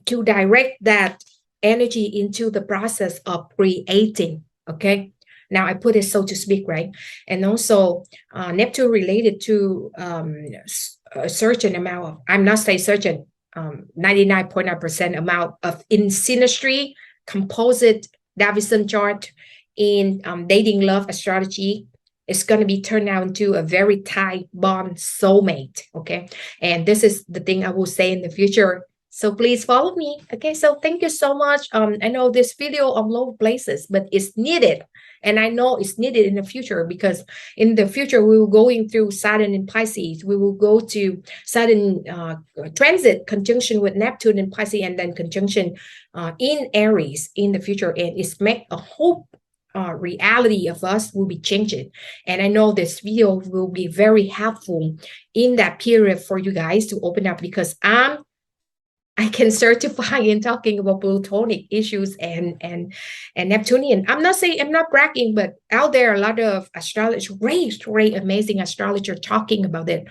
direct that energy into the process of creating. Okay, now I put it, so to speak, right? And also Neptune related to a certain amount of, I'm not saying certain, 99.9% amount of in SYNASTRY composite Davison chart in dating love astrology. It's going to be turned out into a very tight bond soulmate. Okay, and this is the thing I will say in the future. So please follow me. Okay, so thank you so much. I know this video on low places, but it's needed. And I know it's needed in the future, because in the future, we will going through Saturn in Pisces. We will go to Saturn transit conjunction with Neptune in Pisces, and then conjunction in Aries in the future. And it's make a whole reality of us will be changing. And I know this video will be very helpful in that period for you guys to open up, because I can certify in talking about Plutonic issues and Neptunian. I'm not saying, I'm not bragging, but out there a lot of astrologers, great, amazing astrologers talking about it.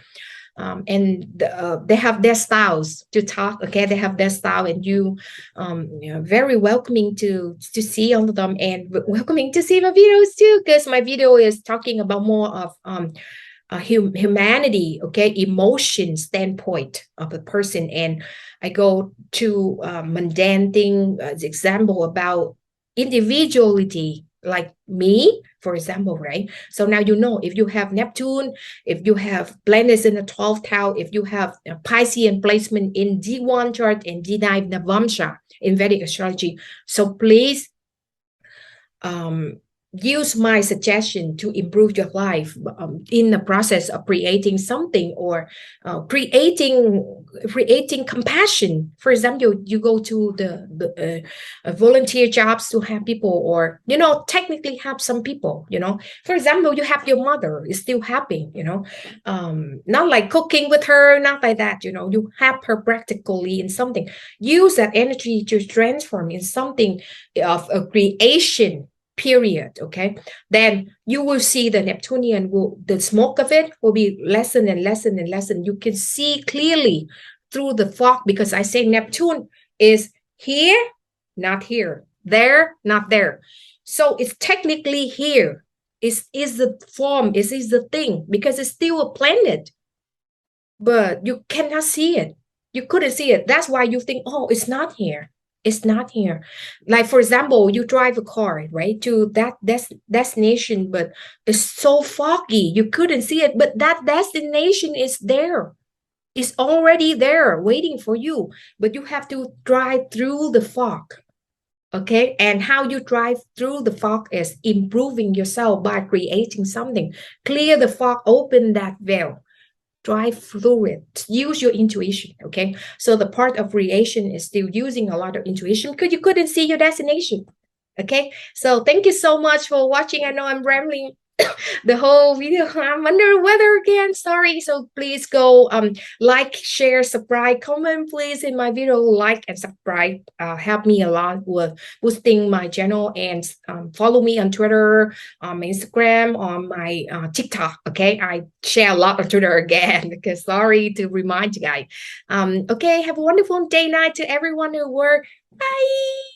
And they have their styles to talk. Okay, they have their style, and you know, very welcoming to see all of them, and welcoming to see my videos too, because my video is talking about more of humanity, okay, emotion standpoint of a person. And I go to mundane thing, example about individuality, like me, for example, right? So now you know, if you have Neptune, if you have planets in the 12th house, if you have a Piscean placement in D1 chart and D9 Navamsha in Vedic astrology, so please use my suggestion to improve your life in the process of creating something, or creating compassion. For example, you go to the volunteer jobs to help people, or, you know, technically help some people, you know. For example, you have your mother is still helping, you know, not like cooking with her, not like that, you know, you help her practically in something. Use that energy to transform in something of a creation period. Okay, then you will see the Neptunian will, the smoke of it will be lessen and lessen and lessen. You can see clearly through the fog, because I say Neptune is here, not here, there, not there. So it's technically here. Is the form, is the thing, because it's still a planet, but you cannot see it. You couldn't see it. That's why you think, oh, it's not here. It's not here. Like, for example, you drive a car, right, to that destination, but it's so foggy, you couldn't see it, but that destination is there. It's already there waiting for you, but you have to drive through the fog. Okay, and how you drive through the fog is improving yourself by creating something. Clear the fog, open that veil, drive through it, use your intuition. Okay, so the part of creation is still using a lot of intuition, because you couldn't see your destination. Okay, so thank you so much for watching. I know I'm rambling the whole video. I'm under the weather again, sorry. So please go like, share, subscribe, comment please in my video. Like and subscribe help me a lot with boosting my channel, and follow me on Twitter, on my Instagram, on my TikTok. Okay, I share a lot on Twitter again, because sorry to remind you guys. Okay, have a wonderful day, night to everyone who work. Bye.